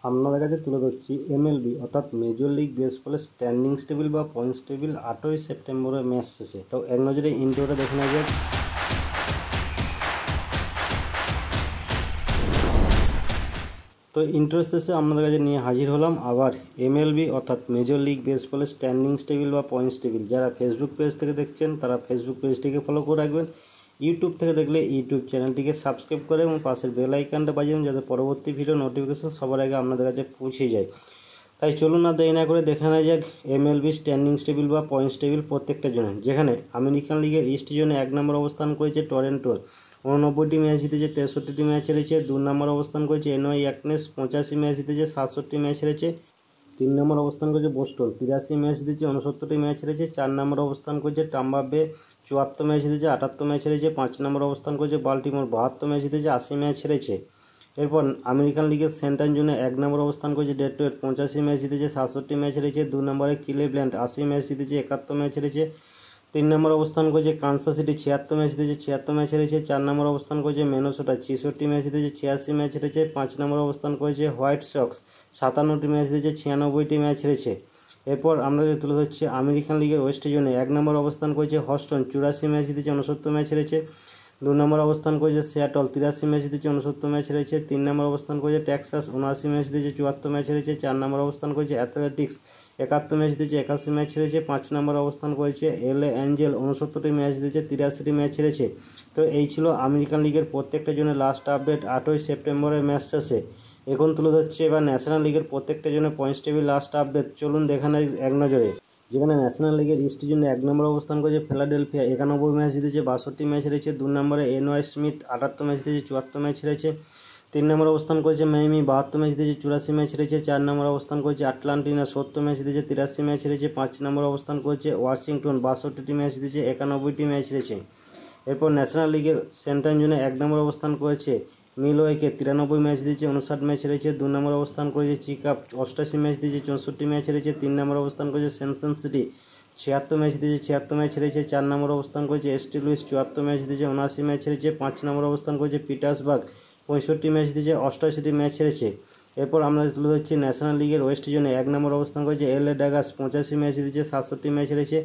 আপনাদের কাছে তুলে ধরছি এমএলবি অর্থাৎ মেজর লিগ বেসবলের স্ট্যান্ডিংস টেবিল বা পয়েন্টস টেবিল 8ই সেপ্টেম্বরের ম্যাচ শেষে। তো এক নজরে ইন্ট্রোটা দেখে নেওয়া যাক। তো ইন্ট্রো শেষে আপনাদের কাছে নিয়ে হাজির হলাম আবার এমএলবি অর্থাৎ মেজর লিগ বেসবলের স্ট্যান্ডিংস টেবিল বা পয়েন্টস টেবিল। যারা ফেসবুক পেজ থেকে দেখছেন তারা ফেসবুক পেজটিকে ফলো করে রাখবেন, ইউটিউব থেকে দেখলে ইউটিউব চ্যানেলটিকে সাবস্ক্রাইব করে এবং পাশের বেল আইকনটা বাজিয়ে যাতে পরবর্তী ভিডিও নোটিফিকেশন সবার আগে আপনাদের কাছে পৌঁছে যায়। তাই চলুন না দেরি না করে দেখে নেওয়া যাক এমএলবি স্ট্যান্ডিংস টেবিল বা পয়েন্টস টেবিল প্রত্যেকটা জোনে। যেখানে আমেরিকান লিগের ইস্ট জোনে 1 নম্বর অবস্থান করেছে টরন্টো, 89টি ম্যাচ জিতেছে, 63টি ম্যাচ হেরেছে। 2 নম্বর অবস্থান করেছে এনওয়াই অ্যাকনেস, 85 ম্যাচ জিতেছে, 67টি ম্যাচ হেরেছে। 3 নম্বর অবস্থান করেছে বোস্টন, 83 ম্যাচ জিতেছে, 69টি ম্যাচ হেরেছে। 4 নম্বর অবস্থান করেছে টাম্পা বে, 74 ম্যাচ জিতেছে, 78 ম্যাচ হেরেছে। 5 নম্বর অবস্থান করেছে বাল্টিমোর, 72 ম্যাচ জিতেছে, 80 ম্যাচ হেরেছে। এরপর আমেরিকান লিগের সেন্ট্রাল জোনে 1 নম্বর অবস্থান করেছে ডেট্রয়েট, 85 ম্যাচ জিতেছে, 67 ম্যাচ হেরেছে। 2 নম্বরে ক্লিভল্যান্ড, 80 ম্যাচ জিতেছে, 71 ম্যাচ হেরেছে। 3 নম্বর অবস্থান করেছে কানসাস সিটি, 76 ম্যাচ জিতেছে, 76 ম্যাচ হেরেছে। 4 নম্বর অবস্থান করেছে মিনেসোটা, 66 ম্যাচ জিতেছে, 86 ম্যাচ হেরেছে। 5 নম্বর অবস্থান করেছে হোয়াইট সক্স, 57টি ম্যাচ জিতেছে, 96টি ম্যাচ হেরেছে। এরপর আমরা তুলে ধরছি আমেরিকান লিগের ওয়েস্ট জোনে 1 নম্বর অবস্থান করেছে হস্টন, 84 ম্যাচ জিতেছে, 69 ম্যাচ হেরেছে। 2 নম্বর অবস্থান করেছে সিয়াটল, 83 ম্যাচ জিতেছে, 69 ম্যাচ হেরেছে। 3 নম্বর অবস্থান করেছে টেক্সাস, 79 ম্যাচ জিতেছে, 74 ম্যাচ হেরেছে। 4 নম্বর অবস্থান করেছে অ্যাথলেটিক্স, 71 ম্যাচ জিতেছে, 81 ম্যাচ হেরেছে। 5 নম্বর অবস্থান করেছে এলএ অ্যাঞ্জেল, 69টি ম্যাচ জিতেছে, 83টি ম্যাচ হেরেছে। তো এই ছিল আমেরিকান লিগের প্রত্যেকটা জন্য লাস্ট আপডেট 8ই সেপ্টেম্বরের ম্যাচ শেষে। এখন তুলে ধরছে এবার ন্যাশনাল লিগের প্রত্যেকটা জন্য পয়েন্টস টেবিল লাস্ট আপডেট। চলুন দেখা নেই এক নজরে। যেখানে ন্যাশনাল লিগের ইস্টের জন্য 1 নম্বর অবস্থান করেছে ফিলাডেলফিয়া, 91 ম্যাচ জিতেছে, 62 ম্যাচ হেরেছে। 2 নম্বরে এনওয়াই স্মিথ, 78 ম্যাচ জিতেছে, 74 ম্যাচ হেরেছে। 3 নম্বর অবস্থান করেছে মায়ামি, 72 ম্যাচ জিতেছে, 84 ম্যাচ হেরেছে। 4 নম্বর অবস্থান করেছে আটলান্টিনা, 70 ম্যাচ জিতেছে, 83 ম্যাচ হেরেছে। 5 নম্বর অবস্থান করেছে ওয়াশিংটন, 62টি ম্যাচ জিতেছে, 91টি ম্যাচ হেরেছে। এরপর ন্যাশনাল লিগের সেন্ট্রাল জোনে 1 নম্বর অবস্থান করেছে মিলওয়াইকে, 93 ম্যাচ দিয়েছে, 59 ম্যাচ হেরেছে। 2 নম্বর অবস্থান করেছে চিকাপ, 88 ম্যাচ দিয়েছে, 64 ম্যাচ হেরেছে। 3 নম্বর অবস্থান করেছে সেনসন সিটি, 76 ম্যাচ দিয়েছে, 76 ম্যাচ হেরেছে। 4 নম্বর অবস্থান করেছে এসটি লুইস, 74 ম্যাচ দিয়েছে, 79 ম্যাচ হেরেছে। 5 নম্বর অবস্থান করেছে পিটার্সবার্গ, 65 ম্যাচ দিয়েছে, 88টি ম্যাচ হেরেছে। এরপর আমরা তুলে ধরছি ন্যাশনাল লিগের ওয়েস্ট জোনে 1 নম্বর অবস্থান করেছে এলএ ডাগাস, 85 ম্যাচ দিয়েছে, 67 ম্যাচ হেরেছে।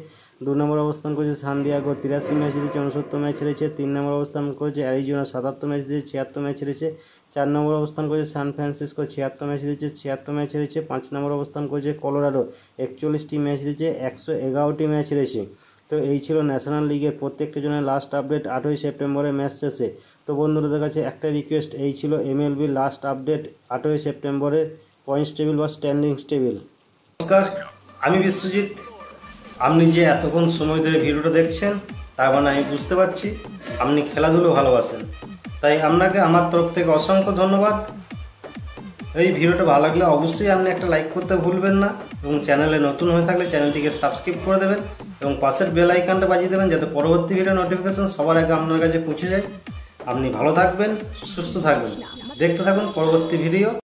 2 নম্বর অবস্থান করেছে সান দিয়েগো, 83 ম্যাচ দিয়েছে, 69 ম্যাচ হেরেছে। 3 নম্বর অবস্থান করেছে অ্যারিজোনা, 77 ম্যাচ দিয়েছে, 76 ম্যাচ হেরেছে। 4 নম্বর অবস্থান করেছে সান ফ্রান্সিসকো, 76 ম্যাচ দিয়েছে, 76 ম্যাচ হেরেছে। 5 নম্বর অবস্থান করেছে কলোরাডো, 41টি ম্যাচ দিয়েছে, 111টি ম্যাচ হেরেছে। তো এই ছিল ন্যাশনাল লিগের প্রত্যেকটা জনের লাস্ট আপডেট 8ই সেপ্টেম্বরের ম্যাচ শেষে। তো বন্ধুদের কাছে একটা রিকোয়েস্ট, এই ছিল এমএলবি লাস্ট আপডেট 8ই সেপ্টেম্বরের পয়েন্টস টেবিল বা স্ট্যান্ডিংস টেবিল। নমস্কার, আমি বিশ্বজিৎ। আপনি যে এতক্ষণ সময় ধরে ভিডিওটা দেখছেন তার মানে আমি বুঝতে পারছি আপনি খেলাধুলো ভালোবাসেন, তাই আপনাকে আমার তরফ থেকে অসংখ্য ধন্যবাদ। এই ভিডিওটা ভালো লাগলে অবশ্যই আপনি একটা লাইক করতে ভুলবেন না এবং চ্যানেলে নতুন হয়ে থাকলে চ্যানেলটিকে সাবস্ক্রাইব করে দেবেন এবং পাশের বেল আইকনটা বাজিয়ে দেবেন যাতে পরবর্তী ভিডিও নোটিফিকেশন সবার আগে আপনার কাছে পৌঁছে যায়। আপনি ভালো থাকবেন, সুস্থ থাকবেন, দেখতে থাকুন পরবর্তী ভিডিও।